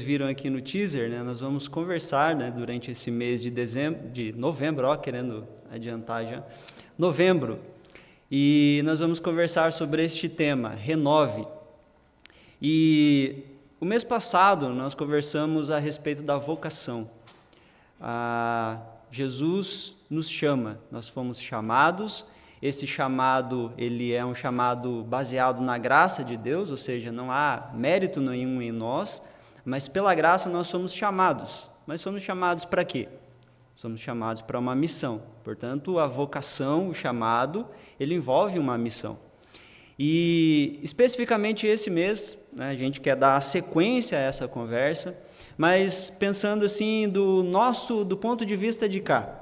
viram aqui no teaser, né, nós vamos conversar, né, durante esse mês de novembro, querendo adiantar já, novembro, e nós vamos conversar sobre este tema, renove. E o mês passado nós conversamos a respeito da vocação. Jesus nos chama, nós fomos chamados. Esse chamado, ele é um chamado baseado na graça de Deus, ou seja, não há mérito nenhum em nós, mas pela graça nós somos chamados. Mas somos chamados para quê? Somos chamados para uma missão. Portanto, a vocação, o chamado, ele envolve uma missão. E especificamente esse mês, né, a gente quer dar sequência a essa conversa, mas pensando assim do ponto de vista de cá.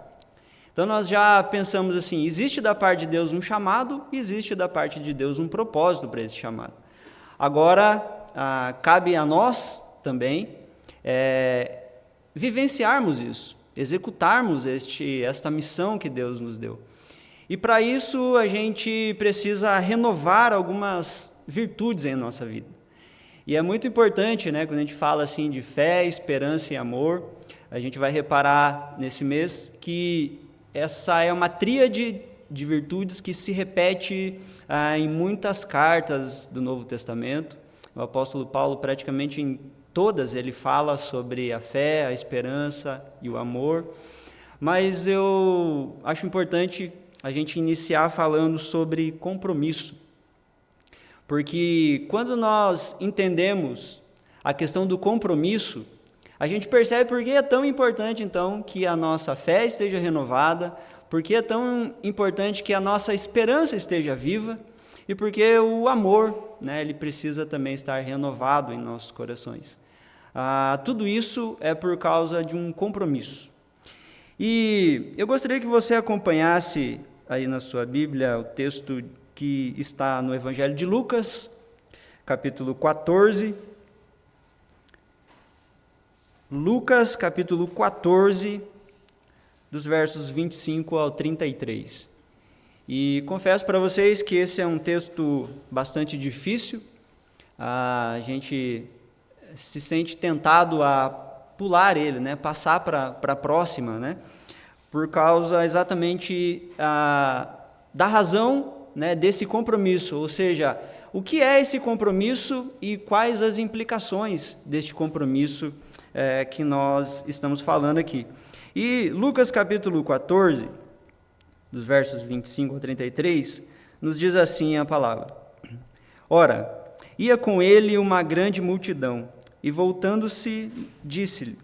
Então nós já pensamos assim, existe da parte de Deus um chamado e existe da parte de Deus um propósito para esse chamado. Agora, cabe a nós também vivenciarmos isso, executarmos esta missão que Deus nos deu. E para isso a gente precisa renovar algumas virtudes em nossa vida. E é muito importante, né, quando a gente fala assim de fé, esperança e amor, a gente vai reparar nesse mês que essa é uma tríade de virtudes que se repete em muitas cartas do Novo Testamento. O apóstolo Paulo, praticamente em todas, ele fala sobre a fé, a esperança e o amor. Mas eu acho importante a gente iniciar falando sobre compromisso. Porque quando nós entendemos a questão do compromisso, a gente percebe por que é tão importante, então, que a nossa fé esteja renovada, por que é tão importante que a nossa esperança esteja viva, e porque o amor, né, ele precisa também estar renovado em nossos corações. Tudo isso é por causa de um compromisso. E eu gostaria que você acompanhasse aí na sua Bíblia o texto que está no Evangelho de Lucas, capítulo 14. Lucas, capítulo 14, dos versos 25 ao 33. E confesso para vocês que esse é um texto bastante difícil. A gente se sente tentado a pular ele, né? Passar para a próxima, né? Por causa exatamente da razão, né, desse compromisso, ou seja, o que é esse compromisso e quais as implicações deste compromisso que nós estamos falando aqui. E Lucas capítulo 14, dos versos 25 ao 33, nos diz assim a palavra: Ora, ia com ele uma grande multidão, e voltando-se, disse-lhe: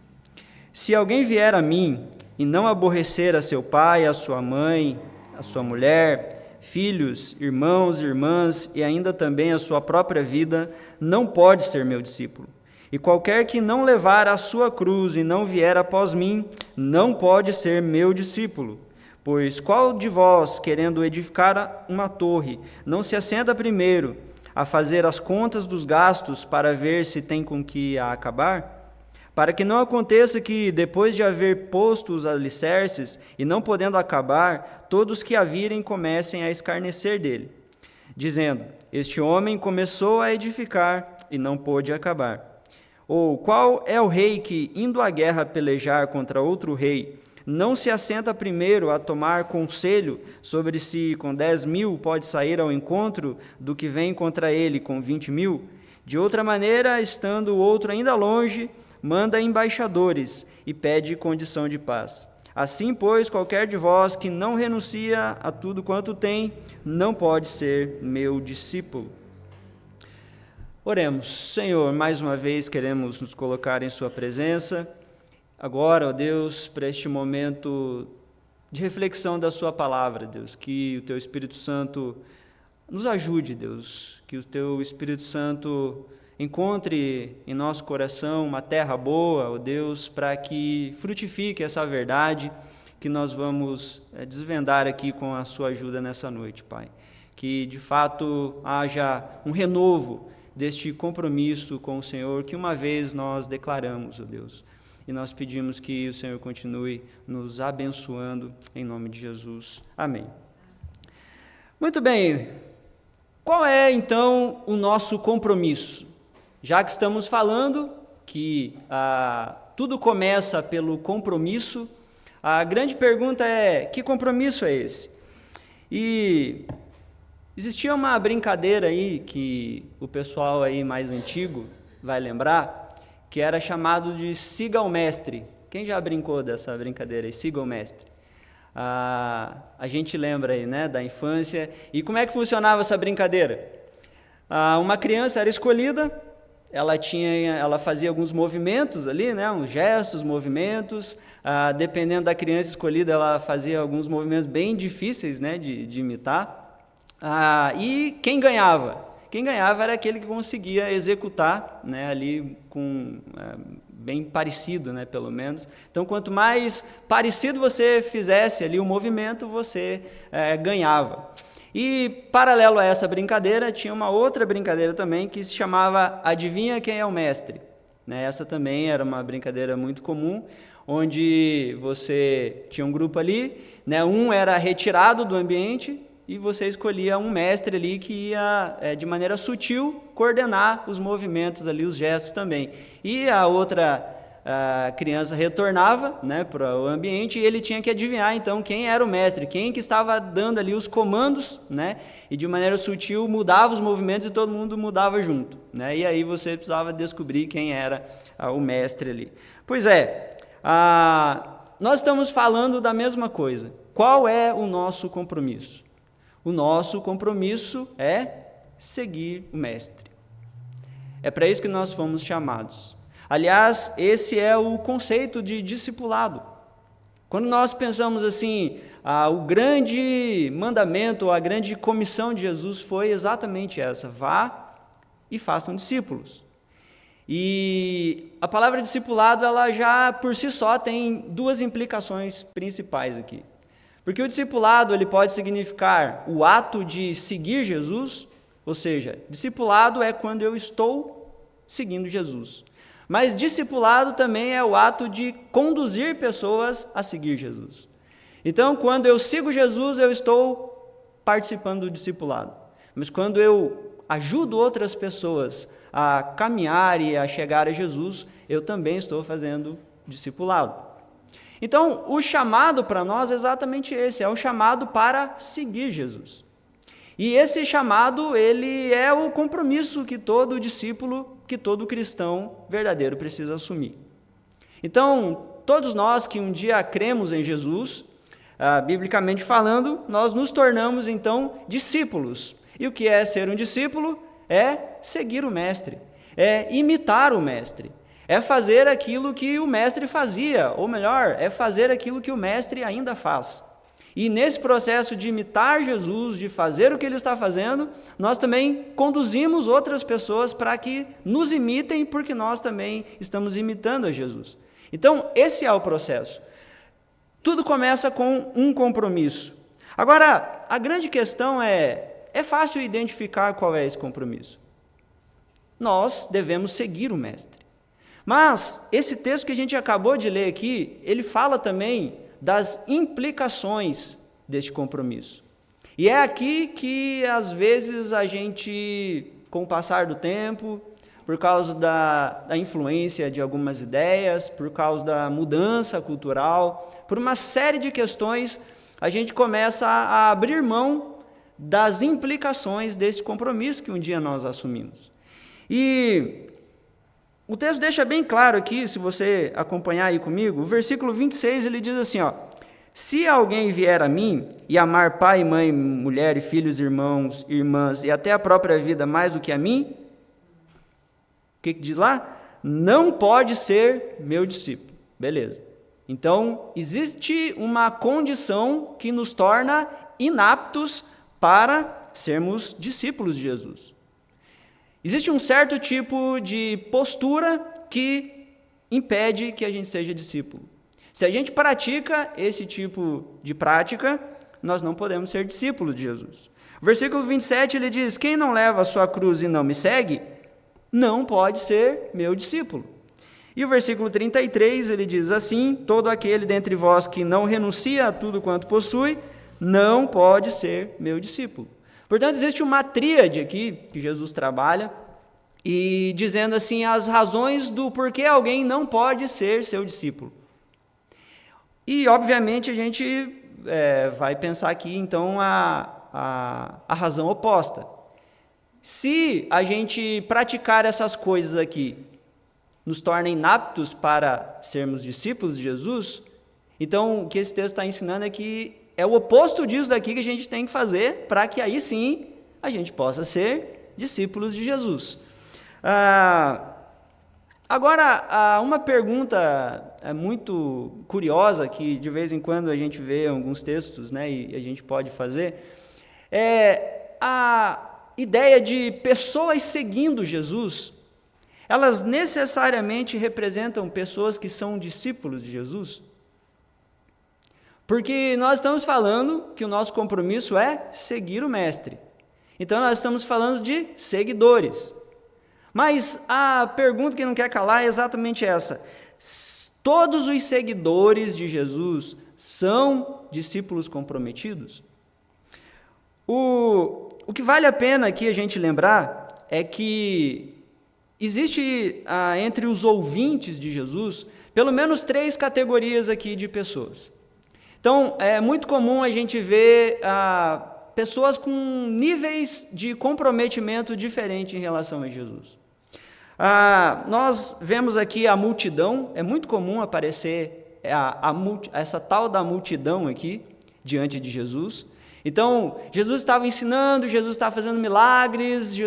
Se alguém vier a mim, e não aborrecer a seu pai, a sua mãe, a sua mulher, filhos, irmãos, irmãs, e ainda também a sua própria vida, não pode ser meu discípulo. E qualquer que não levar a sua cruz e não vier após mim, não pode ser meu discípulo. Pois qual de vós, querendo edificar uma torre, não se assenta primeiro a fazer as contas dos gastos para ver se tem com que a acabar? Para que não aconteça que, depois de haver posto os alicerces e não podendo acabar, todos que a virem comecem a escarnecer dele, dizendo: Este homem começou a edificar e não pôde acabar. Ou qual é o rei que, indo à guerra pelejar contra outro rei, não se assenta primeiro a tomar conselho sobre se com 10.000 pode sair ao encontro do que vem contra ele com 20.000? De outra maneira, estando o outro ainda longe, manda embaixadores e pede condição de paz. Assim, pois, qualquer de vós que não renuncia a tudo quanto tem, não pode ser meu discípulo. Oremos. Senhor, mais uma vez queremos nos colocar em sua presença. Agora, ó Deus, para este momento de reflexão da sua palavra, Deus, que o teu Espírito Santo nos ajude, Deus, que o teu Espírito Santo encontre em nosso coração uma terra boa, ó Deus, para que frutifique essa verdade que nós vamos desvendar aqui com a sua ajuda nessa noite, Pai. Que, de fato, haja um renovo deste compromisso com o Senhor que uma vez nós declaramos, ó Deus. E nós pedimos que o Senhor continue nos abençoando, em nome de Jesus. Amém. Muito bem. Qual é, então, o nosso compromisso? Já que estamos falando que tudo começa pelo compromisso. A grande pergunta é: que compromisso é esse? E existia uma brincadeira aí que o pessoal aí mais antigo vai lembrar, que era chamado de siga o mestre. Quem já brincou dessa brincadeira aí, siga o mestre? A gente lembra aí, né, da infância. E como é que funcionava essa brincadeira? Uma criança era escolhida, ela fazia alguns movimentos ali, né, uns gestos, movimentos. Dependendo da criança escolhida, ela fazia alguns movimentos bem difíceis, né, de imitar. E quem ganhava? Quem ganhava era aquele que conseguia executar, né, ali com bem parecido, né, pelo menos. Então, quanto mais parecido você fizesse ali o movimento, você ganhava. E, paralelo a essa brincadeira, tinha uma outra brincadeira também que se chamava Adivinha Quem é o Mestre? Né, essa também era uma brincadeira muito comum, onde você tinha um grupo ali, né, um era retirado do ambiente e você escolhia um mestre ali que ia, de maneira sutil, coordenar os movimentos ali, os gestos também. E a outra criança retornava, né, para o ambiente e ele tinha que adivinhar, então, quem era o mestre, quem que estava dando ali os comandos, né, e de maneira sutil mudava os movimentos e todo mundo mudava junto, né, e aí você precisava descobrir quem era o mestre ali. Pois é, nós estamos falando da mesma coisa. Qual é o nosso compromisso? O nosso compromisso é seguir o mestre. É para isso que nós fomos chamados. Aliás, esse é o conceito de discipulado. Quando nós pensamos assim, o grande mandamento, a grande comissão de Jesus foi exatamente essa: vá e façam discípulos. E a palavra discipulado, ela já por si só tem duas implicações principais aqui. Porque o discipulado, ele pode significar o ato de seguir Jesus, ou seja, discipulado é quando eu estou seguindo Jesus. Mas discipulado também é o ato de conduzir pessoas a seguir Jesus. Então, quando eu sigo Jesus, eu estou participando do discipulado. Mas quando eu ajudo outras pessoas a caminhar e a chegar a Jesus, eu também estou fazendo discipulado. Então, o chamado para nós é exatamente esse, é o chamado para seguir Jesus. E esse chamado, ele é o compromisso que todo discípulo, que todo cristão verdadeiro precisa assumir. Então, todos nós que um dia cremos em Jesus, biblicamente falando, nós nos tornamos, então, discípulos. E o que é ser um discípulo? É seguir o mestre, é imitar o mestre. É fazer aquilo que o mestre fazia, ou melhor, é fazer aquilo que o mestre ainda faz. E nesse processo de imitar Jesus, de fazer o que ele está fazendo, nós também conduzimos outras pessoas para que nos imitem, porque nós também estamos imitando a Jesus. Então, esse é o processo. Tudo começa com um compromisso. Agora, a grande questão é fácil identificar qual é esse compromisso. Nós devemos seguir o mestre. Mas esse texto que a gente acabou de ler aqui, ele fala também das implicações deste compromisso. E é aqui que, às vezes, a gente, com o passar do tempo, por causa da influência de algumas ideias, por causa da mudança cultural, por uma série de questões, a gente começa a abrir mão das implicações desse compromisso que um dia nós assumimos. E o texto deixa bem claro aqui, se você acompanhar aí comigo, o versículo 26, ele diz assim, se alguém vier a mim e amar pai, mãe, mulher, filhos, irmãos, irmãs e até a própria vida mais do que a mim, o que diz lá? Não pode ser meu discípulo. Beleza. Então, existe uma condição que nos torna inaptos para sermos discípulos de Jesus. Existe um certo tipo de postura que impede que a gente seja discípulo. Se a gente pratica esse tipo de prática, nós não podemos ser discípulos de Jesus. O versículo 27, ele diz, quem não leva a sua cruz e não me segue, não pode ser meu discípulo. E o versículo 33, ele diz assim, todo aquele dentre vós que não renuncia a tudo quanto possui, não pode ser meu discípulo. Portanto, existe uma tríade aqui que Jesus trabalha, e dizendo assim as razões do porquê alguém não pode ser seu discípulo. E, obviamente, a gente vai pensar aqui, então, a razão oposta. Se a gente praticar essas coisas aqui nos torna inaptos para sermos discípulos de Jesus, então o que esse texto está ensinando é que é o oposto disso daqui que a gente tem que fazer para que aí sim a gente possa ser discípulos de Jesus. Agora, uma pergunta muito curiosa que de vez em quando a gente vê em alguns textos, né, e a gente pode fazer, é a ideia de pessoas seguindo Jesus. Elas necessariamente representam pessoas que são discípulos de Jesus? Porque nós estamos falando que o nosso compromisso é seguir o Mestre. Então nós estamos falando de seguidores. Mas a pergunta que não quer calar é exatamente essa: todos os seguidores de Jesus são discípulos comprometidos? O que vale a pena aqui a gente lembrar é que existe entre os ouvintes de Jesus pelo menos 3 categorias aqui de pessoas. Então, é muito comum a gente ver pessoas com níveis de comprometimento diferentes em relação a Jesus. Nós vemos aqui a multidão, é muito comum aparecer essa tal da multidão aqui diante de Jesus. Então, Jesus estava ensinando, Jesus estava fazendo milagres,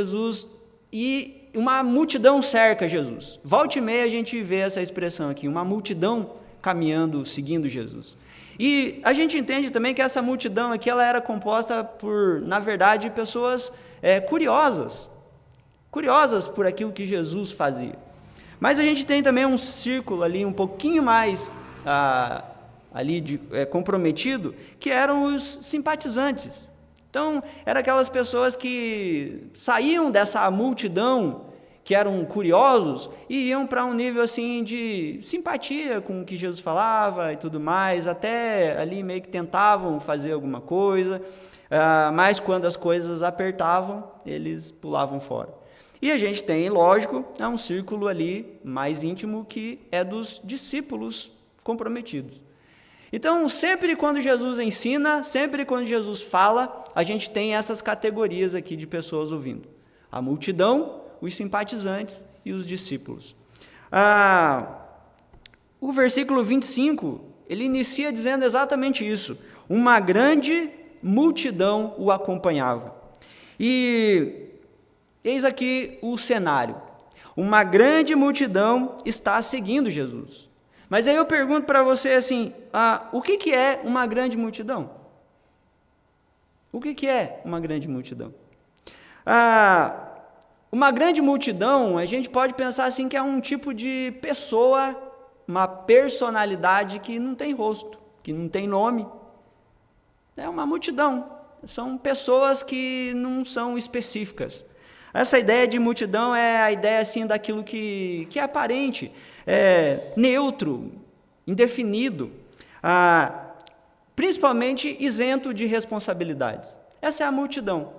e uma multidão cerca Jesus. Volta e meia a gente vê essa expressão aqui, uma multidão caminhando, seguindo Jesus. E a gente entende também que essa multidão aqui, ela era composta por, na verdade, pessoas curiosas por aquilo que Jesus fazia. Mas a gente tem também um círculo ali um pouquinho mais comprometido, que eram os simpatizantes. Então, eram aquelas pessoas que saíam dessa multidão, que eram curiosos, e iam para um nível assim de simpatia com o que Jesus falava e tudo mais, até ali meio que tentavam fazer alguma coisa, mas quando as coisas apertavam, eles pulavam fora. E a gente tem, lógico, um círculo ali mais íntimo que é dos discípulos comprometidos. Então, sempre quando Jesus ensina, sempre quando Jesus fala, a gente tem essas categorias aqui de pessoas ouvindo: a multidão, os simpatizantes e os discípulos. O versículo 25, ele inicia dizendo exatamente isso: uma grande multidão o acompanhava. E eis aqui o cenário: uma grande multidão está seguindo Jesus. Mas aí eu pergunto para você assim, o que é uma grande multidão? O que é uma grande multidão? Uma grande multidão, a gente pode pensar assim que é um tipo de pessoa, uma personalidade que não tem rosto, que não tem nome. É uma multidão, são pessoas que não são específicas. Essa ideia de multidão é a ideia assim daquilo que é aparente, neutro, indefinido, principalmente isento de responsabilidades. Essa é a multidão.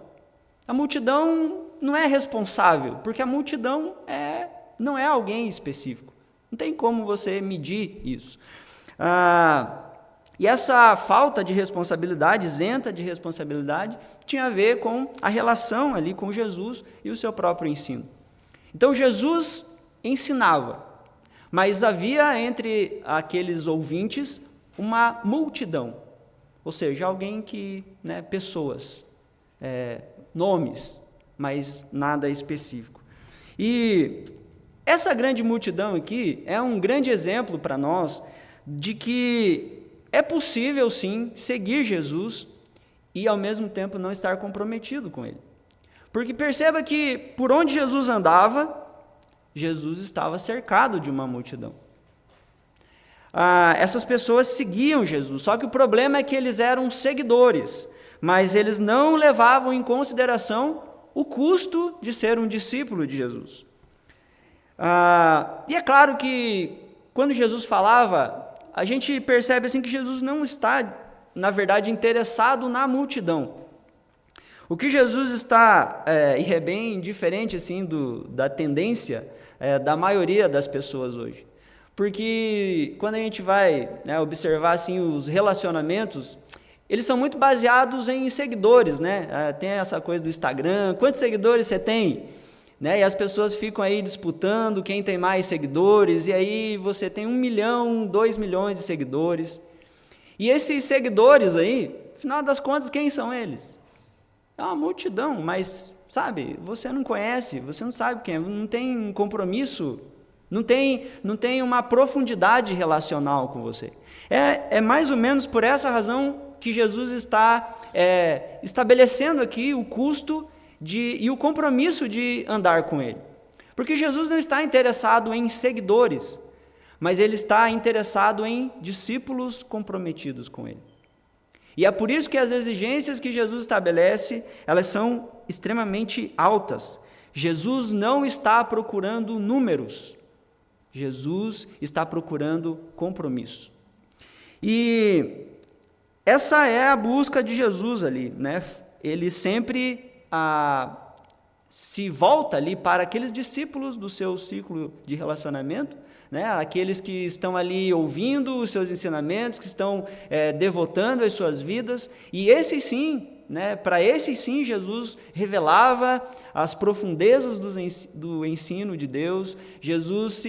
A multidão não é responsável, porque a multidão não é alguém específico. Não tem como você medir isso. E essa falta de responsabilidade, isenta de responsabilidade, tinha a ver com a relação ali com Jesus e o seu próprio ensino. Então Jesus ensinava, mas havia entre aqueles ouvintes uma multidão, ou seja, alguém que, pessoas, nomes, mas nada específico. E essa grande multidão aqui é um grande exemplo para nós de que é possível, sim, seguir Jesus e, ao mesmo tempo, não estar comprometido com Ele. Porque perceba que, por onde Jesus andava, Jesus estava cercado de uma multidão. Essas pessoas seguiam Jesus, só que o problema é que eles eram seguidores, mas eles não levavam em consideração o custo de ser um discípulo de Jesus. E é claro que, quando Jesus falava, a gente percebe assim que Jesus não está, na verdade, interessado na multidão. O que Jesus está, e é bem diferente assim da tendência da maioria das pessoas hoje. Porque quando a gente vai, né, observar assim, os relacionamentos, eles são muito baseados em seguidores, né? Tem essa coisa do Instagram, quantos seguidores você tem? Né? E as pessoas ficam aí disputando quem tem mais seguidores, e aí você tem 1 milhão, 2 milhões de seguidores. E esses seguidores aí, afinal das contas, quem são eles? É uma multidão, mas, sabe, você não conhece, você não sabe quem é, não tem um compromisso, não tem uma profundidade relacional com você. É mais ou menos por essa razão que Jesus está estabelecendo aqui o custo e o compromisso de andar com Ele. Porque Jesus não está interessado em seguidores, mas Ele está interessado em discípulos comprometidos com Ele. E é por isso que as exigências que Jesus estabelece, elas são extremamente altas. Jesus não está procurando números, Jesus está procurando compromisso. E essa é a busca de Jesus ali, né? Ele sempre se volta ali para aqueles discípulos do seu ciclo de relacionamento, né? Aqueles que estão ali ouvindo os seus ensinamentos, que estão devotando as suas vidas, e esses sim, né? Para esses sim Jesus revelava as profundezas do ensino de Deus. Jesus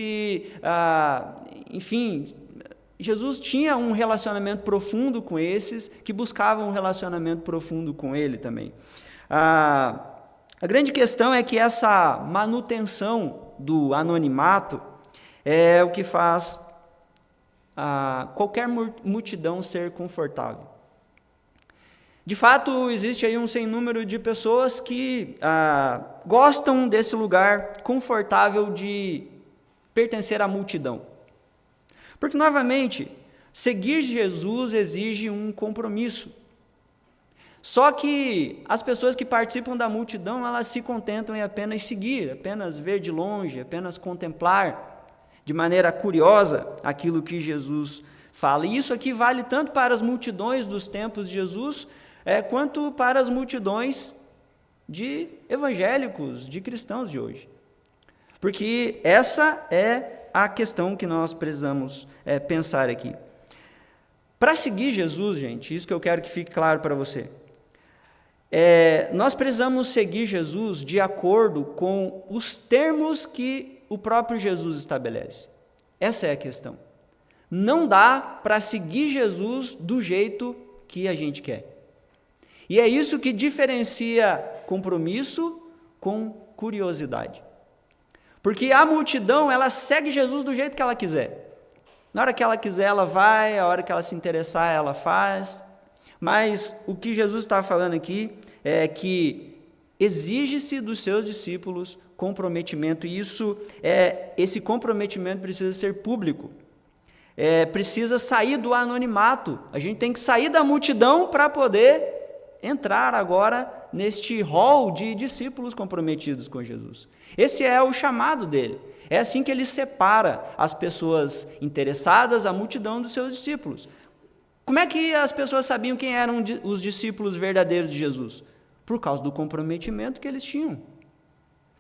Jesus tinha um relacionamento profundo com esses que buscavam um relacionamento profundo com Ele também. A grande questão é que essa manutenção do anonimato é o que faz qualquer multidão ser confortável. De fato, existe aí um sem número de pessoas que gostam desse lugar confortável de pertencer à multidão. Porque, novamente, seguir Jesus exige um compromisso. Só que as pessoas que participam da multidão, elas se contentam em apenas seguir, apenas ver de longe, apenas contemplar de maneira curiosa aquilo que Jesus fala. E isso aqui vale tanto para as multidões dos tempos de Jesus, quanto para as multidões de evangélicos, de cristãos de hoje. Porque essa é a questão que nós precisamos pensar aqui. Para seguir Jesus, gente, isso que eu quero que fique claro para você. Nós precisamos seguir Jesus de acordo com os termos que o próprio Jesus estabelece. Essa é a questão. Não dá para seguir Jesus do jeito que a gente quer. E é isso que diferencia compromisso com curiosidade. Porque a multidão, ela segue Jesus do jeito que ela quiser. Na hora que ela quiser, ela vai, a hora que ela se interessar, ela faz. Mas o que Jesus está falando aqui é que exige-se dos seus discípulos comprometimento, e esse comprometimento precisa ser público. Precisa sair do anonimato. A gente tem que sair da multidão para poder entrar agora neste rol de discípulos comprometidos com Jesus. Esse é o chamado dele. É assim que ele separa as pessoas interessadas, a multidão dos seus discípulos. Como é que as pessoas sabiam quem eram os discípulos verdadeiros de Jesus? Por causa do comprometimento que eles tinham.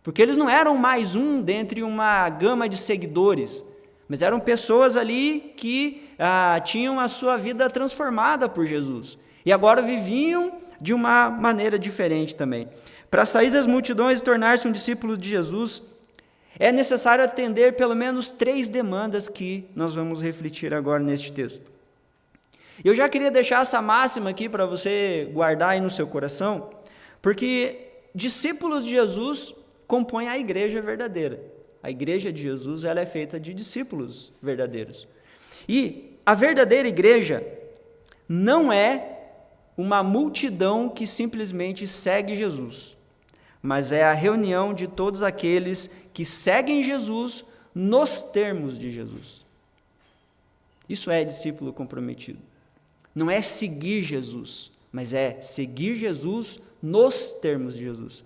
Porque eles não eram mais um dentre uma gama de seguidores, mas eram pessoas ali que tinham a sua vida transformada por Jesus. E agora viviam de uma maneira diferente também. Para sair das multidões e tornar-se um discípulo de Jesus, é necessário atender pelo menos 3 demandas que nós vamos refletir agora neste texto. Eu já queria deixar essa máxima aqui para você guardar aí no seu coração, porque discípulos de Jesus compõem a igreja verdadeira. A igreja de Jesus, ela é feita de discípulos verdadeiros. E a verdadeira igreja não é uma multidão que simplesmente segue Jesus, mas é a reunião de todos aqueles que seguem Jesus nos termos de Jesus. Isso é discípulo comprometido. Não é seguir Jesus, mas é seguir Jesus nos termos de Jesus.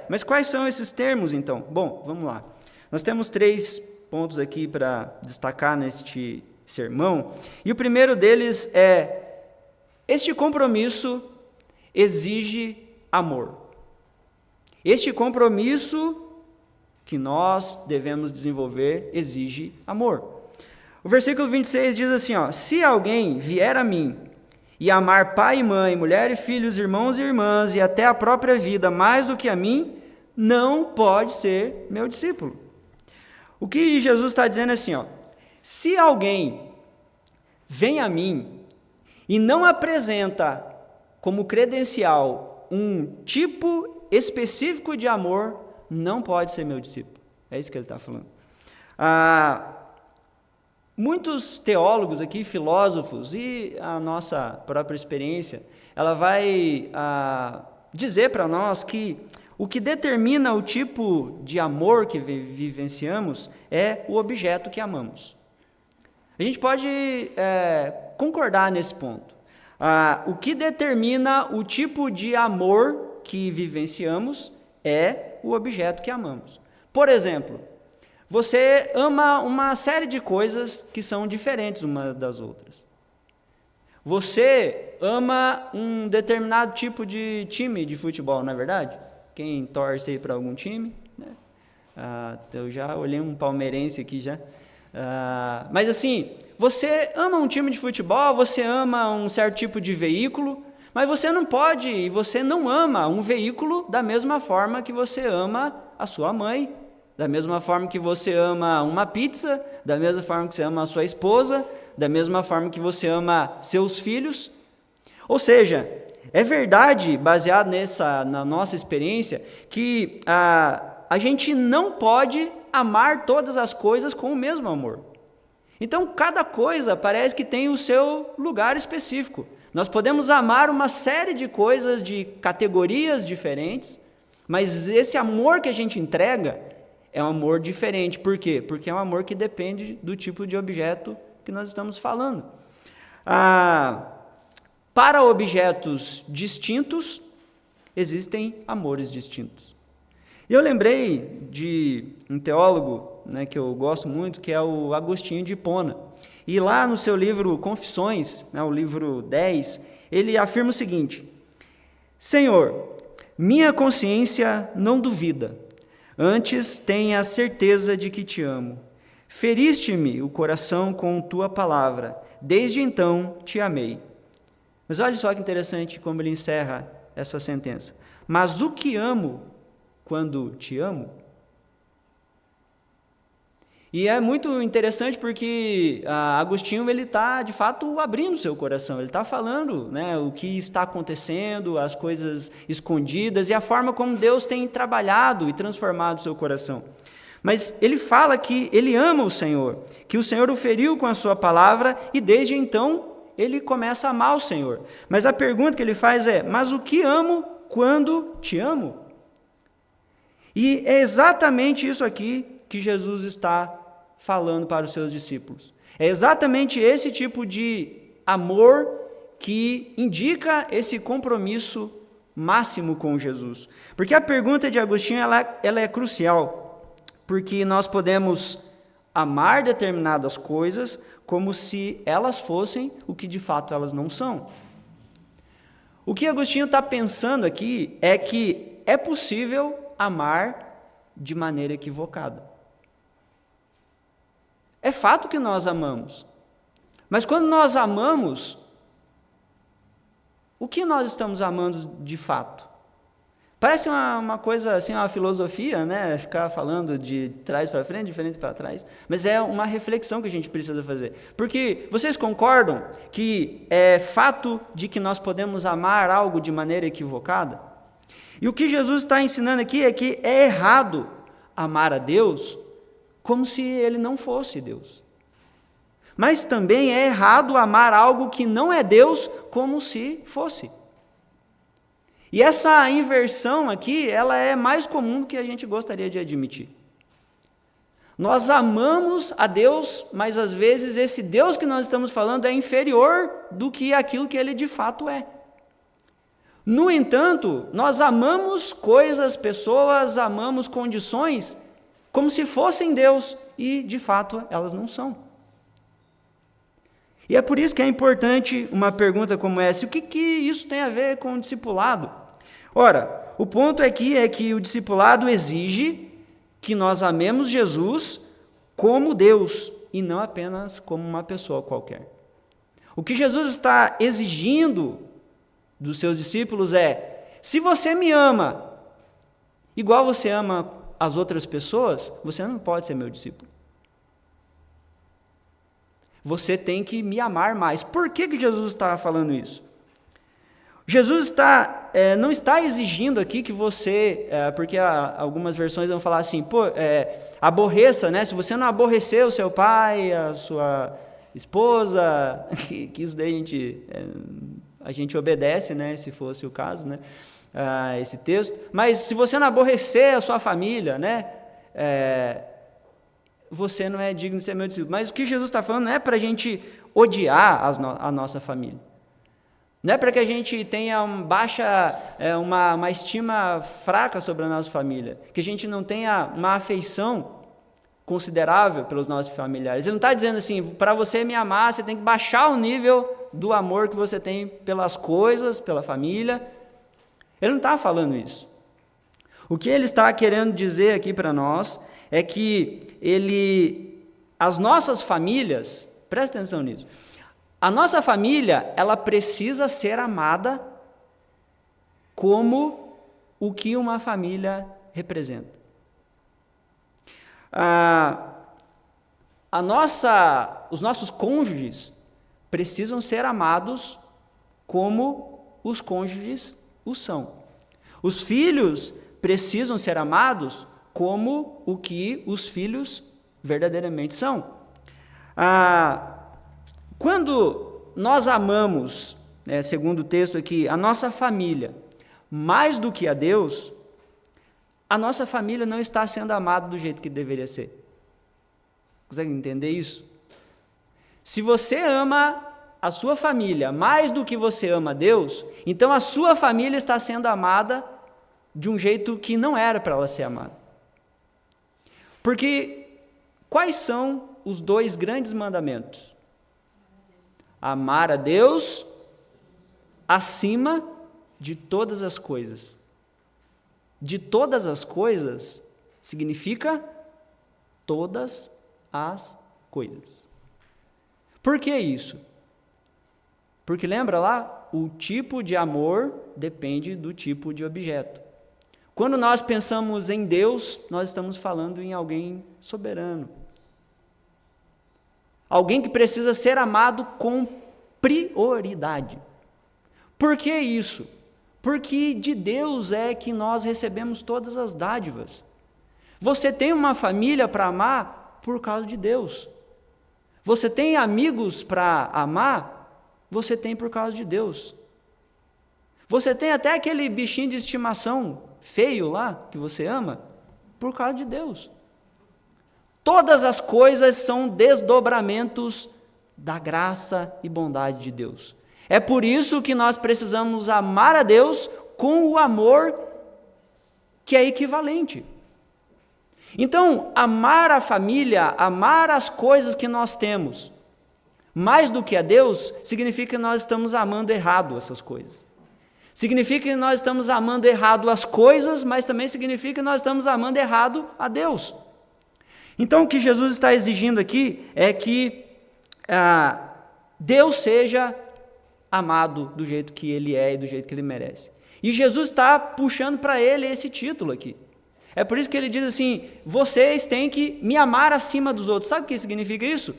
Mas quais são esses termos então? Bom, vamos lá. Nós temos 3 pontos aqui para destacar neste sermão, e o primeiro deles é: este compromisso exige amor. Este compromisso que nós devemos desenvolver exige amor. O versículo 26 diz assim, se alguém vier a mim e amar pai e mãe, mulher e filhos, irmãos e irmãs, e até a própria vida mais do que a mim, não pode ser meu discípulo. O que Jesus está dizendo é assim, se alguém vem a mim e não apresenta como credencial um tipo específico de amor, não pode ser meu discípulo. É isso que ele está falando. Muitos teólogos aqui, filósofos, e a nossa própria experiência, ela vai dizer para nós que o que determina o tipo de amor que vivenciamos é o objeto que amamos. A gente pode concordar nesse ponto. O que determina o tipo de amor que vivenciamos é o objeto que amamos. Por exemplo, você ama uma série de coisas que são diferentes umas das outras. Você ama um determinado tipo de time de futebol, não é verdade? Quem torce aí para algum time? Né? Eu já olhei um palmeirense aqui já. Mas assim, você ama um time de futebol, você ama um certo tipo de veículo, mas você não pode e você não ama um veículo da mesma forma que você ama a sua mãe, da mesma forma que você ama uma pizza, da mesma forma que você ama a sua esposa, da mesma forma que você ama seus filhos. Ou seja, é verdade, baseado na nossa experiência, que a gente não pode amar todas as coisas com o mesmo amor. Então, cada coisa parece que tem o seu lugar específico. Nós podemos amar uma série de coisas de categorias diferentes, mas esse amor que a gente entrega é um amor diferente. Por quê? Porque é um amor que depende do tipo de objeto que nós estamos falando. Para objetos distintos, existem amores distintos. E eu lembrei de um teólogo, né, que eu gosto muito, que é o Agostinho de Hipona. E lá no seu livro Confissões, né, o livro 10, ele afirma o seguinte: Senhor, minha consciência não duvida, antes tenha a certeza de que te amo. Feriste-me o coração com tua palavra, desde então te amei. Mas olha só que interessante como ele encerra essa sentença. Mas o que amo quando te amo? E é muito interessante porque Agostinho ele está, de fato, abrindo seu coração. Ele está falando, né, o que está acontecendo, as coisas escondidas e a forma como Deus tem trabalhado e transformado seu coração. Mas ele fala que ele ama o Senhor, que o Senhor o feriu com a sua palavra e desde então ele começa a amar o Senhor. Mas a pergunta que ele faz é: mas o que amo quando te amo? E é exatamente isso aqui que Jesus está falando para os seus discípulos. É exatamente esse tipo de amor que indica esse compromisso máximo com Jesus. Porque a pergunta de Agostinho ela é crucial, porque nós podemos amar determinadas coisas como se elas fossem o que de fato elas não são. O que Agostinho está pensando aqui é que é possível amar de maneira equivocada. É fato que nós amamos, mas quando nós amamos, o que nós estamos amando de fato? Parece uma coisa assim, uma filosofia, né? Ficar falando de trás para frente, de frente para trás, mas é uma reflexão que a gente precisa fazer. Porque vocês concordam que é fato de que nós podemos amar algo de maneira equivocada? E o que Jesus está ensinando aqui é que é errado amar a Deus como se Ele não fosse Deus. Mas também é errado amar algo que não é Deus como se fosse. E essa inversão aqui, ela é mais comum do que a gente gostaria de admitir. Nós amamos a Deus, mas às vezes esse Deus que nós estamos falando é inferior do que aquilo que Ele de fato é. No entanto, nós amamos coisas, pessoas, amamos condições como se fossem Deus, e de fato elas não são. E é por isso que é importante uma pergunta como essa: o que isso tem a ver com o discipulado? Ora, o ponto aqui é que o discipulado exige que nós amemos Jesus como Deus e não apenas como uma pessoa qualquer. O que Jesus está exigindo dos seus discípulos é: se você me ama igual você ama as outras pessoas, você não pode ser meu discípulo. Você tem que me amar mais. Por que Jesus está falando isso? Jesus não está exigindo aqui que você, porque algumas versões vão falar assim, aborreça, né? Se você não aborrecer o seu pai, a sua esposa, que isso daí a gente obedece, né? Se fosse o caso, né? Esse texto. Mas se você não aborrecer a sua família, né? Você não é digno de ser meu discípulo. Mas o que Jesus está falando não é para a gente odiar a nossa família. Não é para que a gente tenha uma estima fraca sobre a nossa família, que a gente não tenha uma afeição considerável pelos nossos familiares. Ele não está dizendo assim, para você me amar, você tem que baixar o nível do amor que você tem pelas coisas, pela família. Ele não está falando isso. O que ele está querendo dizer aqui para nós é que as nossas famílias, presta atenção nisso, a nossa família, ela precisa ser amada como o que uma família representa. Os nossos cônjuges precisam ser amados como os cônjuges o são. Os filhos precisam ser amados como o que os filhos verdadeiramente são. Quando nós amamos, segundo o texto aqui, a nossa família mais do que a Deus, a nossa família não está sendo amada do jeito que deveria ser. Consegue entender isso? Se você ama a sua família mais do que você ama a Deus, então a sua família está sendo amada de um jeito que não era para ela ser amada. Porque quais são os dois grandes mandamentos? Amar a Deus acima de todas as coisas. De todas as coisas significa todas as coisas. Por que isso? Porque lembra lá, o tipo de amor depende do tipo de objeto. Quando nós pensamos em Deus, nós estamos falando em alguém soberano. Alguém que precisa ser amado com prioridade. Por que isso? Porque de Deus é que nós recebemos todas as dádivas. Você tem uma família para amar por causa de Deus. Você tem amigos para amar, você tem por causa de Deus. Você tem até aquele bichinho de estimação feio lá, que você ama, por causa de Deus. Todas as coisas são desdobramentos da graça e bondade de Deus. É por isso que nós precisamos amar a Deus com o amor que é equivalente. Então, amar a família, amar as coisas que nós temos, mais do que a Deus, significa que nós estamos amando errado essas coisas. Significa que nós estamos amando errado as coisas, mas também significa que nós estamos amando errado a Deus. Então, o que Jesus está exigindo aqui é que Deus seja amado do jeito que Ele é e do jeito que Ele merece. E Jesus está puxando para Ele esse título aqui. É por isso que Ele diz assim, vocês têm que me amar acima dos outros. Sabe o que significa isso?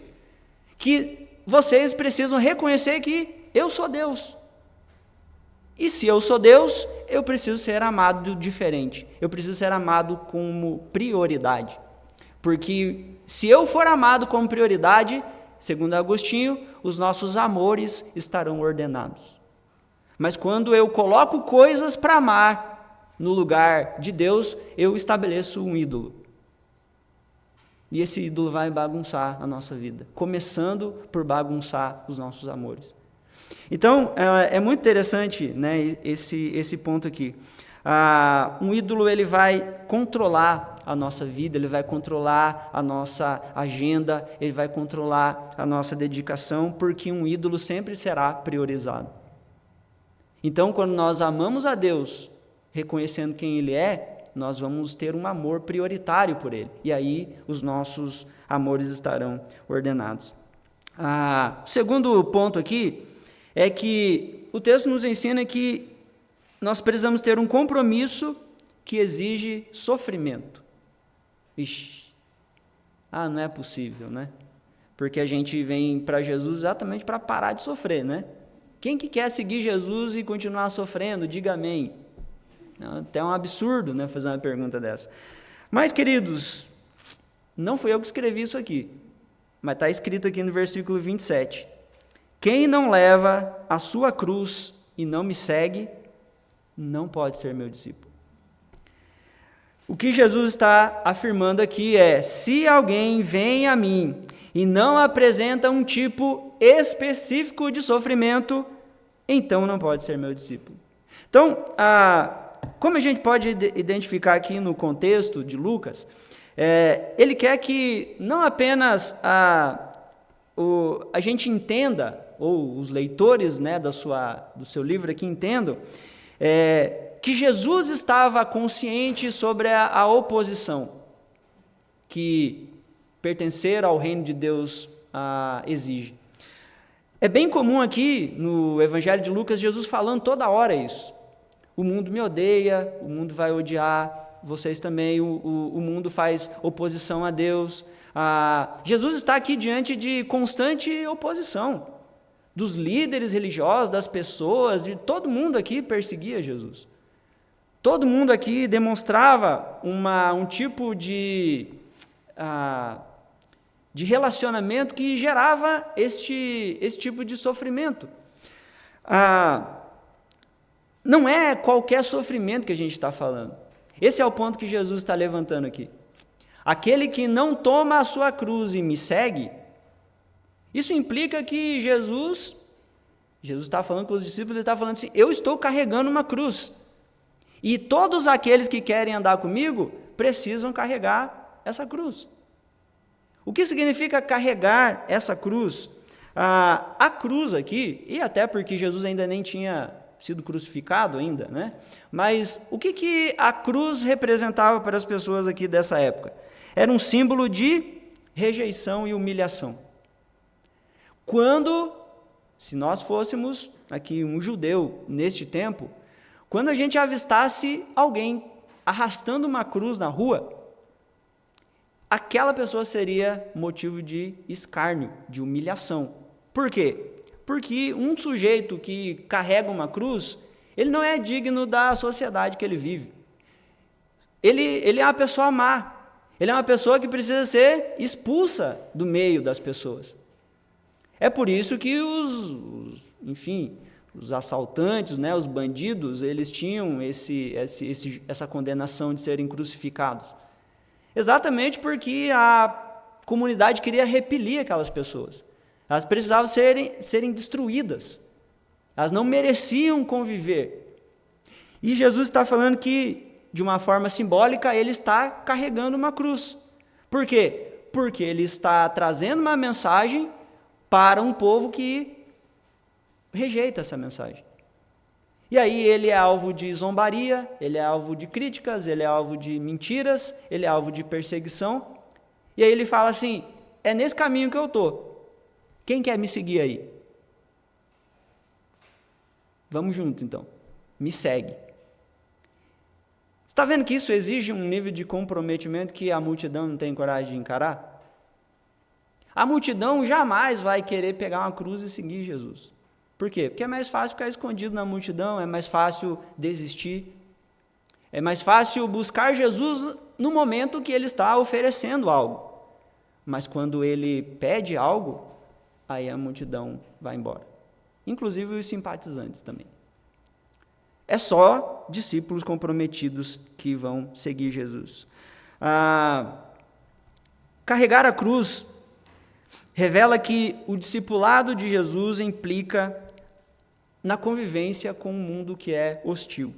Que vocês precisam reconhecer que eu sou Deus. E se eu sou Deus, eu preciso ser amado diferente. Eu preciso ser amado como prioridade. Porque se eu for amado como prioridade, segundo Agostinho, os nossos amores estarão ordenados. Mas quando eu coloco coisas para amar no lugar de Deus, eu estabeleço um ídolo. E esse ídolo vai bagunçar a nossa vida, começando por bagunçar os nossos amores. Então, é muito interessante, né, esse ponto aqui. Um ídolo ele vai controlar a nossa vida, ele vai controlar a nossa agenda, ele vai controlar a nossa dedicação, porque um ídolo sempre será priorizado. Então, quando nós amamos a Deus reconhecendo quem Ele é, nós vamos ter um amor prioritário por Ele. E aí os nossos amores estarão ordenados. O segundo ponto aqui é que o texto nos ensina que nós precisamos ter um compromisso que exige sofrimento. Ixi, não é possível, né? Porque a gente vem para Jesus exatamente para parar de sofrer, né? Quem que quer seguir Jesus e continuar sofrendo? Diga amém. Até um absurdo, né, fazer uma pergunta dessa. Mas, queridos, não fui eu que escrevi isso aqui, mas está escrito aqui no versículo 27. Quem não leva a sua cruz e não me segue, não pode ser meu discípulo. O que Jesus está afirmando aqui é: se alguém vem a mim e não apresenta um tipo específico de sofrimento, então não pode ser meu discípulo. Então, como a gente pode identificar aqui no contexto de Lucas, ele quer que não apenas a gente entenda, ou os leitores, né, do seu livro aqui entendam, que Jesus estava consciente sobre a oposição que pertencer ao reino de Deus exige. É bem comum aqui no Evangelho de Lucas, Jesus falando toda hora isso. O mundo me odeia, o mundo vai odiar, vocês também, o mundo faz oposição a Deus. Jesus está aqui diante de constante oposição dos líderes religiosos, das pessoas, de todo mundo aqui perseguia Jesus. Todo mundo aqui demonstrava um tipo de relacionamento que gerava esse tipo de sofrimento. Não é qualquer sofrimento que a gente está falando. Esse é o ponto que Jesus está levantando aqui. Aquele que não toma a sua cruz e me segue, isso implica que Jesus está falando com os discípulos, ele está falando assim: eu estou carregando uma cruz. E todos aqueles que querem andar comigo precisam carregar essa cruz. O que significa carregar essa cruz? A cruz aqui, e até porque Jesus ainda nem tinha sido crucificado ainda, né? Mas o que a cruz representava para as pessoas aqui dessa época? Era um símbolo de rejeição e humilhação. Se nós fôssemos aqui um judeu neste tempo, quando a gente avistasse alguém arrastando uma cruz na rua, aquela pessoa seria motivo de escárnio, de humilhação. Por quê? Porque um sujeito que carrega uma cruz, ele não é digno da sociedade que ele vive. Ele é uma pessoa má. Ele é uma pessoa que precisa ser expulsa do meio das pessoas. É por isso que os assaltantes, né, os bandidos, eles tinham essa condenação de serem crucificados. Exatamente porque a comunidade queria repelir aquelas pessoas. Elas precisavam serem destruídas. Elas não mereciam conviver. E Jesus está falando que, de uma forma simbólica, ele está carregando uma cruz. Por quê? Porque ele está trazendo uma mensagem para um povo que rejeita essa mensagem. E aí ele é alvo de zombaria, ele é alvo de críticas, ele é alvo de mentiras, ele é alvo de perseguição. E aí ele fala assim: é nesse caminho que eu estou. Quem quer me seguir aí? Vamos junto, então. Me segue. Está vendo que isso exige um nível de comprometimento que a multidão não tem coragem de encarar? A multidão jamais vai querer pegar uma cruz e seguir Jesus. Por quê? Porque é mais fácil ficar escondido na multidão, é mais fácil desistir, é mais fácil buscar Jesus no momento que ele está oferecendo algo. Mas quando ele pede algo, aí a multidão vai embora. Inclusive os simpatizantes também. É só discípulos comprometidos que vão seguir Jesus. Carregar a cruz revela que o discipulado de Jesus implica na convivência com um mundo que é hostil.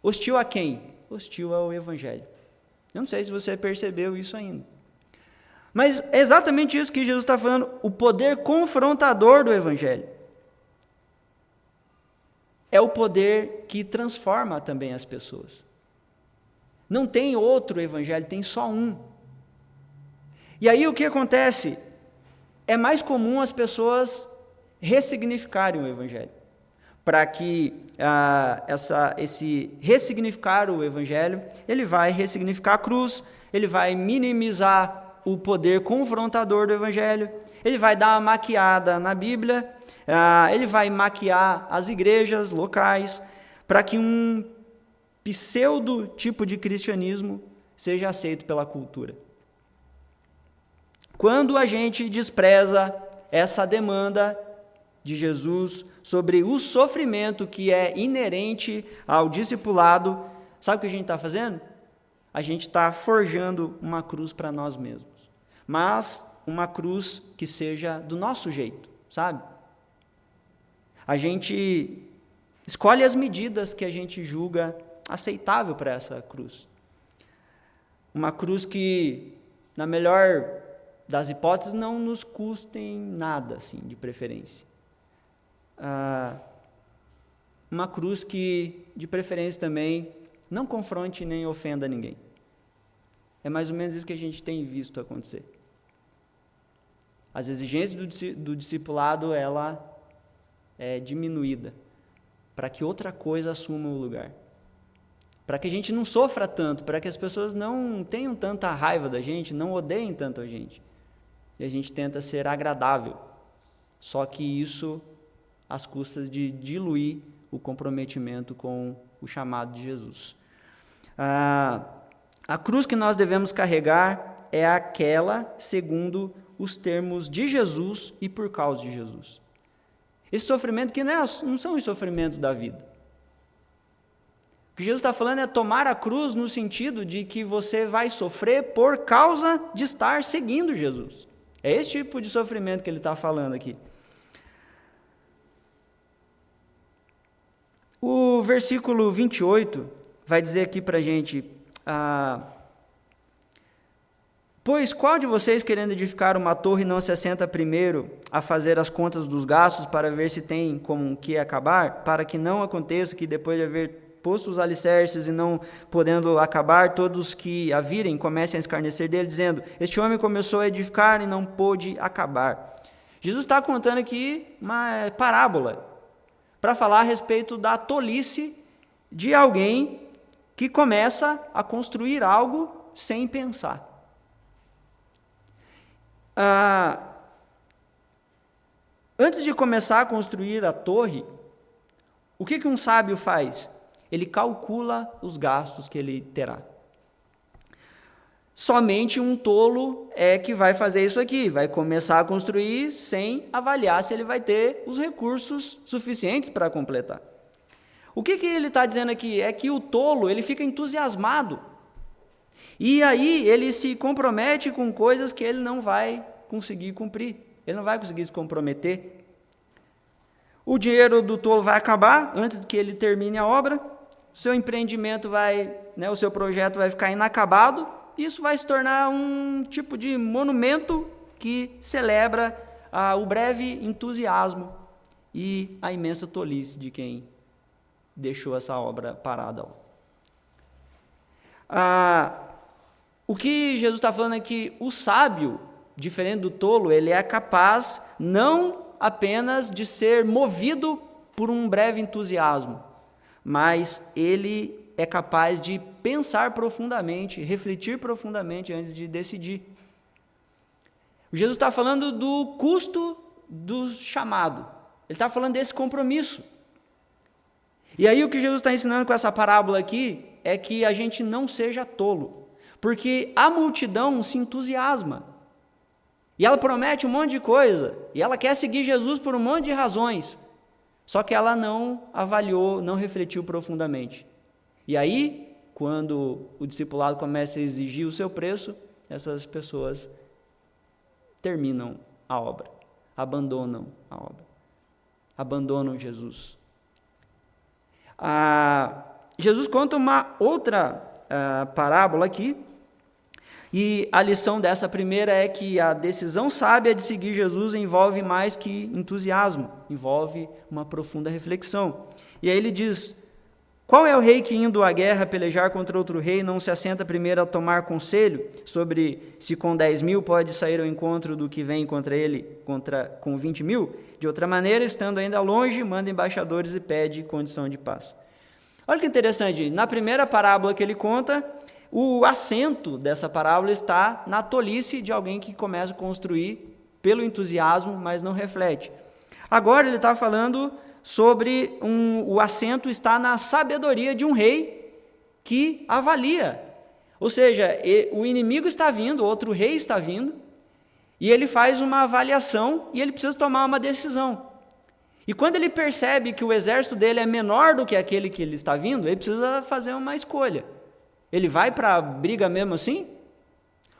Hostil a quem? Hostil ao Evangelho. Eu não sei se você percebeu isso ainda. Mas é exatamente isso que Jesus está falando, o poder confrontador do Evangelho. é o poder que transforma também as pessoas. Não tem outro evangelho, tem só um. E aí o que acontece? É mais comum as pessoas ressignificarem o evangelho. Para que esse ressignificar o evangelho, ele vai ressignificar a cruz, ele vai minimizar o poder confrontador do evangelho, ele vai dar uma maquiada na Bíblia, ele vai maquiar as igrejas locais, para que um pseudo tipo de cristianismo seja aceito pela cultura. Quando a gente despreza essa demanda de Jesus sobre o sofrimento que é inerente ao discipulado, sabe o que a gente está fazendo? A gente está forjando uma cruz para nós mesmos, mas uma cruz que seja do nosso jeito, sabe? A gente escolhe as medidas que a gente julga aceitável para essa cruz. Uma cruz que, na melhor das hipóteses, não nos custem nada, assim, de preferência. Uma cruz que, de preferência também, não confronte nem ofenda ninguém. É mais ou menos isso que a gente tem visto acontecer. As exigências do discipulado, ela é diminuída, para que outra coisa assuma o lugar. Para que a gente não sofra tanto, para que as pessoas não tenham tanta raiva da gente, não odeiem tanto a gente. E a gente tenta ser agradável. Só que isso às custas de diluir o comprometimento com o chamado de Jesus. A cruz que nós devemos carregar é aquela segundo os termos de Jesus e por causa de Jesus. Esse sofrimento que não são os sofrimentos da vida. O que Jesus está falando é tomar a cruz no sentido de que você vai sofrer por causa de estar seguindo Jesus. É esse tipo de sofrimento que ele está falando aqui. O versículo 28 vai dizer aqui para a gente: pois qual de vocês, querendo edificar uma torre, não se assenta primeiro a fazer as contas dos gastos para ver se tem como que acabar, para que não aconteça que depois de haver posto os alicerces e não podendo acabar, todos que a virem comecem a escarnecer dele, dizendo: este homem começou a edificar e não pôde acabar. Jesus está contando aqui uma parábola para falar a respeito da tolice de alguém que começa a construir algo sem pensar. Antes de começar a construir a torre, o que um sábio faz? Ele calcula os gastos que ele terá. Somente um tolo é que vai fazer isso aqui, vai começar a construir sem avaliar se ele vai ter os recursos suficientes para completar. O que ele está dizendo aqui? É que o tolo, ele fica entusiasmado. E aí ele se compromete com coisas que ele não vai conseguir cumprir. Ele não vai conseguir se comprometer. O dinheiro do tolo vai acabar antes que ele termine a obra. O seu empreendimento o seu projeto vai ficar inacabado. Isso vai se tornar um tipo de monumento que celebra o breve entusiasmo e a imensa tolice de quem deixou essa obra parada lá. O que Jesus está falando é que o sábio, diferente do tolo, ele é capaz não apenas de ser movido por um breve entusiasmo, mas ele é capaz de pensar profundamente, refletir profundamente antes de decidir. Jesus está falando do custo do chamado. Ele está falando desse compromisso. E aí o que Jesus está ensinando com essa parábola aqui é que a gente não seja tolo, porque a multidão se entusiasma. E ela promete um monte de coisa, e ela quer seguir Jesus por um monte de razões, só que ela não avaliou, não refletiu profundamente. E aí, quando o discipulado começa a exigir o seu preço, essas pessoas terminam a obra, abandonam a obra, abandonam Jesus. Jesus conta uma outra parábola aqui, E a lição dessa primeira é que a decisão sábia de seguir Jesus envolve mais que entusiasmo, envolve uma profunda reflexão. E aí ele diz: qual é o rei que, indo à guerra pelejar contra outro rei, não se assenta primeiro a tomar conselho sobre se com 10.000 pode sair ao encontro do que vem contra ele com 20.000? De outra maneira, estando ainda longe, manda embaixadores e pede condição de paz. Olha que interessante, na primeira parábola que ele conta, o acento dessa parábola está na tolice de alguém que começa a construir pelo entusiasmo, mas não reflete. Agora ele está falando sobre o acento está na sabedoria de um rei que avalia. Ou seja, o inimigo está vindo, outro rei está vindo, e ele faz uma avaliação e ele precisa tomar uma decisão. E quando ele percebe que o exército dele é menor do que aquele que ele está vindo, ele precisa fazer uma escolha. Ele vai para a briga mesmo assim?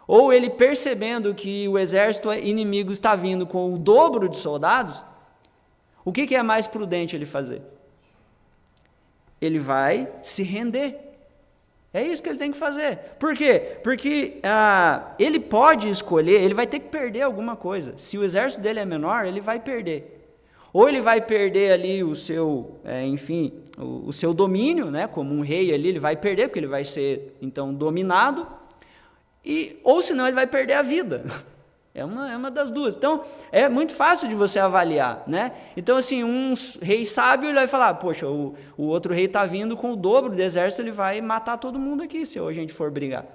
Ou ele, percebendo que o exército inimigo está vindo com o dobro de soldados, o que é mais prudente ele fazer? Ele vai se render. É isso que ele tem que fazer. Por quê? Porque ele pode escolher, ele vai ter que perder alguma coisa. Se o exército dele é menor, ele vai perder. Ou ele vai perder ali o seu, o seu domínio, né? Como um rei ali, ele vai perder, porque ele vai ser, então, dominado, ou senão ele vai perder a vida. É uma das duas. Então, é muito fácil de você avaliar, né? Então, assim, um rei sábio, ele vai falar, poxa, o outro rei está vindo com o dobro do exército, ele vai matar todo mundo aqui, se hoje a gente for brigar.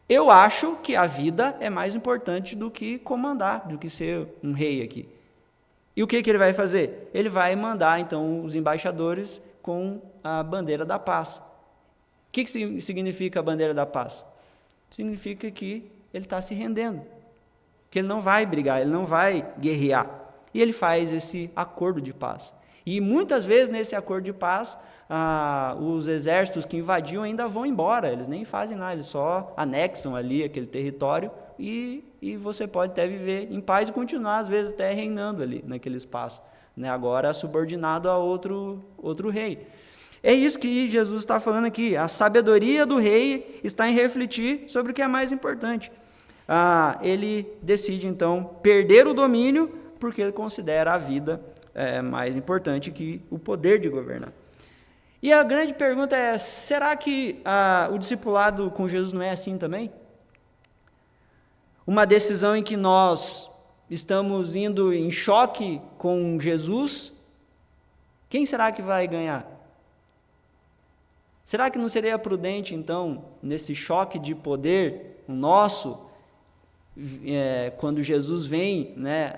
Eu acho que a vida é mais importante do que comandar, do que ser um rei aqui. E o que ele vai fazer? Ele vai mandar, então, os embaixadores com a bandeira da paz. O que significa a bandeira da paz? Significa que ele está se rendendo, que ele não vai brigar, ele não vai guerrear. E ele faz esse acordo de paz. E muitas vezes, nesse acordo de paz, os exércitos que invadiam ainda vão embora, eles nem fazem nada, eles só anexam ali aquele território e você pode até viver em paz e continuar, às vezes, até reinando ali naquele espaço, né? Agora subordinado a outro rei. É isso que Jesus está falando aqui. A sabedoria do rei está em refletir sobre o que é mais importante. Ele decide, então, perder o domínio porque ele considera a vida mais importante que o poder de governar. E a grande pergunta é, será que o discipulado com Jesus não é assim também? Uma decisão em que nós estamos indo em choque com Jesus, quem será que vai ganhar? Será que não seria prudente, então, nesse choque de poder nosso, quando Jesus vem, né,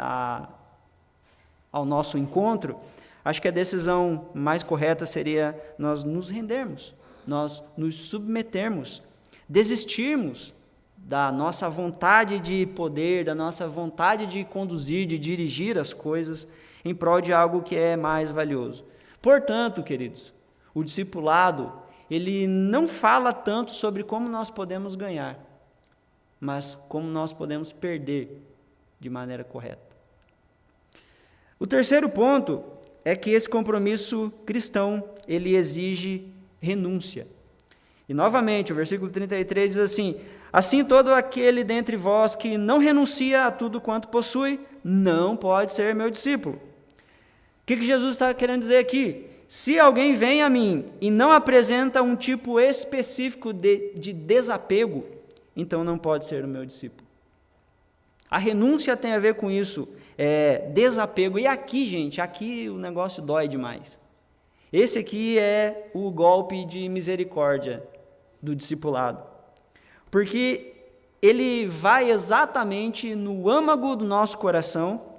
ao nosso encontro, acho que a decisão mais correta seria nós nos rendermos, nós nos submetermos, desistirmos da nossa vontade de poder, da nossa vontade de conduzir, de dirigir as coisas em prol de algo que é mais valioso. Portanto, queridos, o discipulado, ele não fala tanto sobre como nós podemos ganhar, mas como nós podemos perder de maneira correta. O terceiro ponto é que esse compromisso cristão, ele exige renúncia. E novamente, o versículo 33 diz assim: assim todo aquele dentre vós que não renuncia a tudo quanto possui, não pode ser meu discípulo. O que Jesus está querendo dizer aqui? Se alguém vem a mim e não apresenta um tipo específico de desapego, então não pode ser o meu discípulo. A renúncia tem a ver com isso, desapego. E aqui, gente, aqui o negócio dói demais. Esse aqui é o golpe de misericórdia do discipulado. Porque ele vai exatamente no âmago do nosso coração,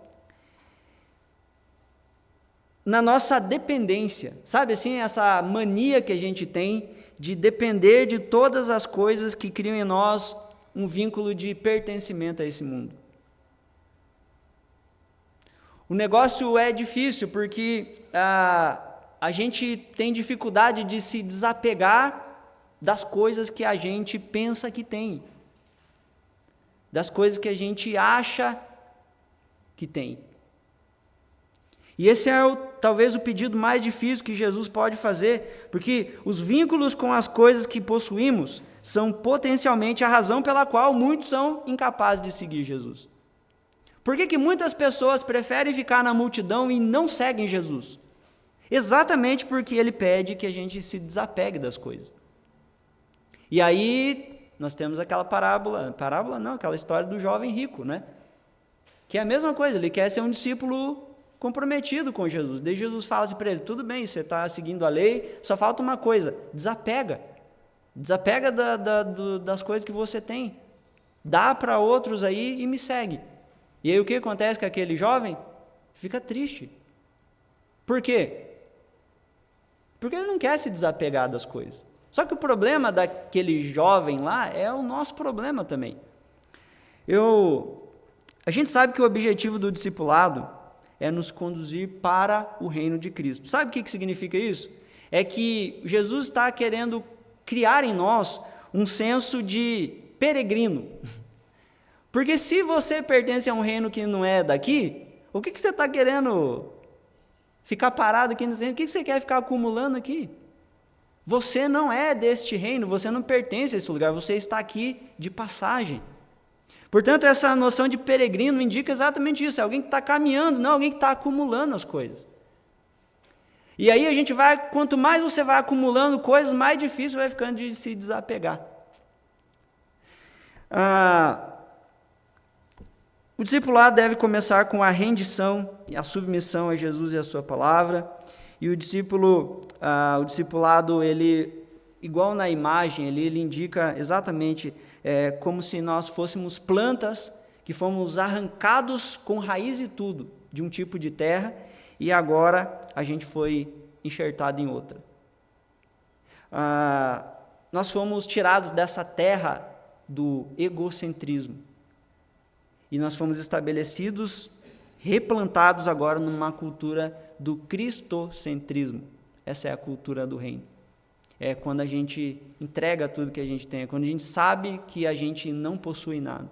na nossa dependência. Sabe assim, essa mania que a gente tem de depender de todas as coisas que criam em nós um vínculo de pertencimento a esse mundo. O negócio é difícil porque a gente tem dificuldade de se desapegar das coisas que a gente pensa que tem, das coisas que a gente acha que tem. E esse é talvez o pedido mais difícil que Jesus pode fazer, porque os vínculos com as coisas que possuímos são potencialmente a razão pela qual muitos são incapazes de seguir Jesus. Por que muitas pessoas preferem ficar na multidão e não seguem Jesus? Exatamente porque ele pede que a gente se desapegue das coisas. E aí nós temos aquela parábola não, aquela história do jovem rico, né? Que é a mesma coisa, ele quer ser um discípulo comprometido com Jesus. Daí Jesus fala assim para ele, tudo bem, você está seguindo a lei, só falta uma coisa, desapega das coisas que você tem, dá para outros aí e me segue. E aí o que acontece com aquele jovem? Fica triste. Por quê? Porque ele não quer se desapegar das coisas. Só que o problema daquele jovem lá é o nosso problema também. A gente sabe que o objetivo do discipulado é nos conduzir para o reino de Cristo. Sabe o que significa isso? É que Jesus está querendo criar em nós um senso de peregrino. Porque se você pertence a um reino que não é daqui, o que você está querendo ficar parado aqui nesse reino? O que você quer ficar acumulando aqui? Você não é deste reino, você não pertence a esse lugar, você está aqui de passagem. Portanto, essa noção de peregrino indica exatamente isso, é alguém que está caminhando, não alguém que está acumulando as coisas. E aí quanto mais você vai acumulando coisas, mais difícil vai ficando de se desapegar. O discipulado deve começar com a rendição e a submissão a Jesus e a sua palavra. E o discipulado, ele, igual na imagem, ele indica exatamente como se nós fôssemos plantas que fomos arrancados com raiz e tudo de um tipo de terra e agora a gente foi enxertado em outra. Nós fomos tirados dessa terra do egocentrismo e nós fomos estabelecidos, replantados agora numa cultura do cristocentrismo. Essa é a cultura do reino. É quando a gente entrega tudo que a gente tem, é quando a gente sabe que a gente não possui nada.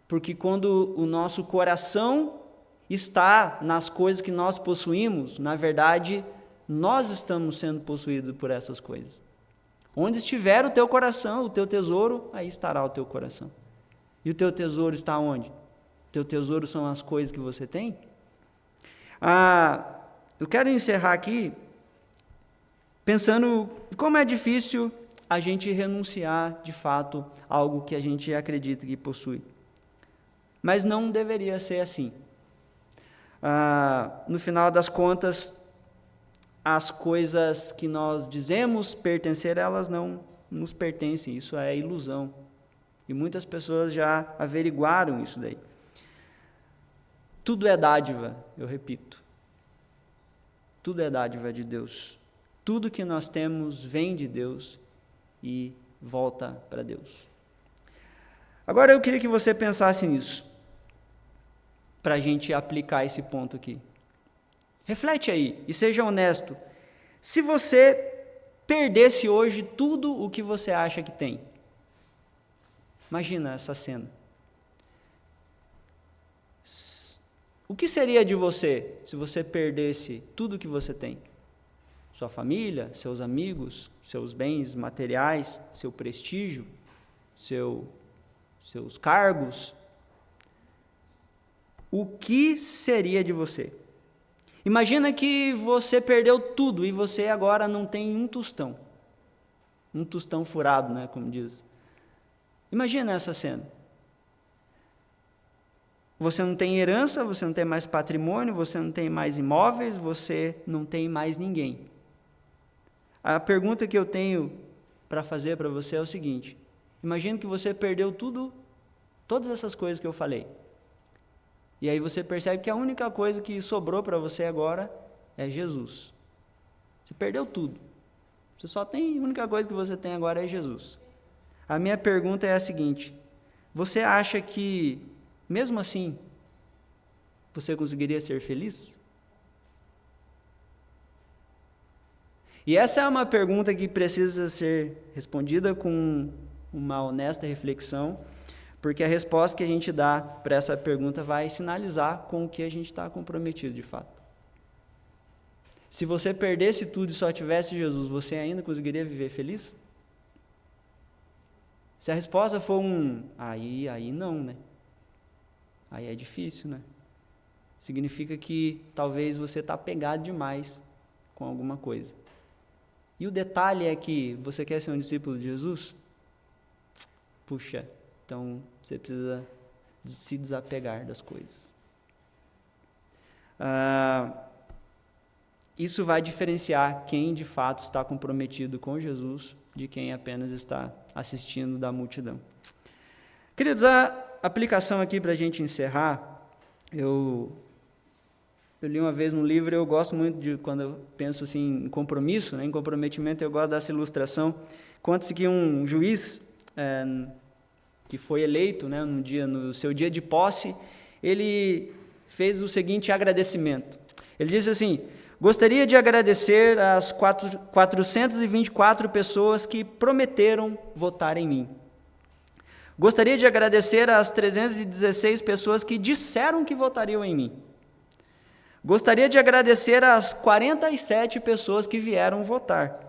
Porque quando o nosso coração está nas coisas que nós possuímos, na verdade, nós estamos sendo possuídos por essas coisas. Onde estiver o teu coração, o teu tesouro, aí estará o teu coração. E o teu tesouro está onde? O teu tesouro são as coisas que você tem? Eu quero encerrar aqui pensando como é difícil a gente renunciar, de fato, a algo que a gente acredita que possui. Mas não deveria ser assim. No final das contas, as coisas que nós dizemos pertencer, elas não nos pertencem. Isso é ilusão. E muitas pessoas já averiguaram isso daí. Tudo é dádiva, eu repito. Tudo é dádiva de Deus. Tudo que nós temos vem de Deus e volta para Deus. Agora eu queria que você pensasse nisso, para a gente aplicar esse ponto aqui. Reflete aí e seja honesto. Se você perdesse hoje tudo o que você acha que tem, imagina essa cena. O que seria de você se você perdesse tudo o que você tem? Sua família, seus amigos, seus bens materiais, seu prestígio, seus cargos. O que seria de você? Imagina que você perdeu tudo e você agora não tem um tostão furado, né, como diz. Imagina essa cena. Você não tem herança, você não tem mais patrimônio, você não tem mais imóveis, você não tem mais ninguém. A pergunta que eu tenho para fazer para você é o seguinte: imagina que você perdeu tudo, todas essas coisas que eu falei. E aí você percebe que a única coisa que sobrou para você agora é Jesus. Você perdeu tudo. Você só tem, a única coisa que você tem agora é Jesus. A minha pergunta é a seguinte: você acha que, mesmo assim, você conseguiria ser feliz? E essa é uma pergunta que precisa ser respondida com uma honesta reflexão, porque a resposta que a gente dá para essa pergunta vai sinalizar com o que a gente está comprometido de fato. Se você perdesse tudo e só tivesse Jesus, você ainda conseguiria viver feliz? Se a resposta for aí não, né? Aí é difícil, né? Significa que talvez você está apegado demais com alguma coisa. E o detalhe é que você quer ser um discípulo de Jesus? Puxa, então você precisa se desapegar das coisas. Isso vai diferenciar quem de fato está comprometido com Jesus de quem apenas está assistindo da multidão. Queridos, a aplicação aqui para a gente encerrar, eu li uma vez no livro, eu gosto muito de, quando eu penso assim, em compromisso, né, em comprometimento, eu gosto dessa ilustração. Conta-se que um juiz que foi eleito, né, no seu dia de posse, ele fez o seguinte agradecimento. Ele disse assim: gostaria de agradecer as 424 pessoas que prometeram votar em mim. Gostaria de agradecer as 316 pessoas que disseram que votariam em mim. Gostaria de agradecer as 47 pessoas que vieram votar.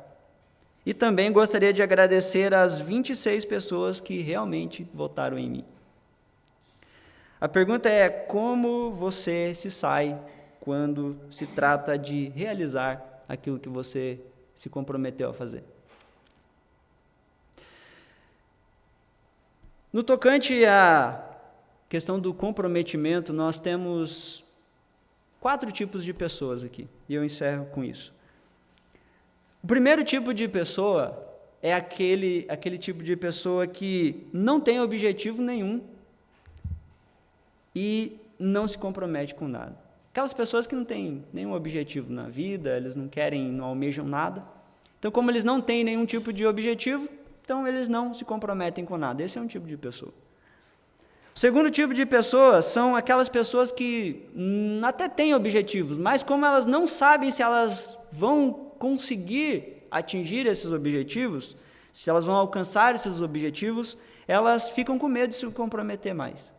E também gostaria de agradecer as 26 pessoas que realmente votaram em mim. A pergunta é: como você se sai quando se trata de realizar aquilo que você se comprometeu a fazer? No tocante à questão do comprometimento, nós temos 4 tipos de pessoas aqui, e eu encerro com isso. O primeiro tipo de pessoa é aquele tipo de pessoa que não tem objetivo nenhum e não se compromete com nada. Aquelas pessoas que não têm nenhum objetivo na vida, eles não querem, não almejam nada. Então, como eles não têm nenhum tipo de objetivo, então eles não se comprometem com nada. Esse é um tipo de pessoa. O segundo tipo de pessoas são aquelas pessoas que até têm objetivos, mas como elas não sabem se elas vão conseguir atingir esses objetivos, se elas vão alcançar esses objetivos, elas ficam com medo de se comprometer mais.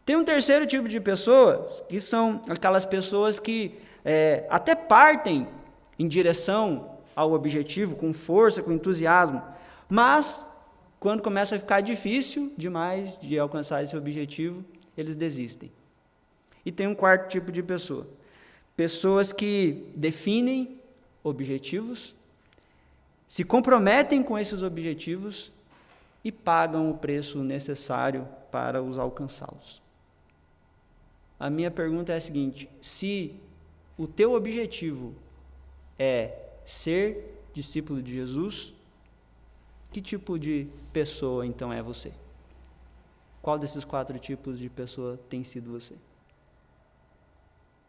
Tem um terceiro tipo de pessoas, que são aquelas pessoas que até partem em direção ao objetivo, com força, com entusiasmo, mas quando começa a ficar difícil demais de alcançar esse objetivo, eles desistem. E tem um quarto tipo de pessoa, pessoas que definem objetivos, se comprometem com esses objetivos e pagam o preço necessário para os alcançá-los. A minha pergunta é a seguinte: se o teu objetivo é ser discípulo de Jesus, que tipo de pessoa então é você? Qual desses 4 tipos de pessoa tem sido você?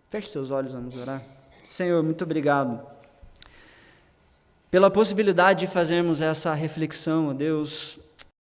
Feche seus olhos, vamos orar. Senhor, muito obrigado pela possibilidade de fazermos essa reflexão, ó Deus,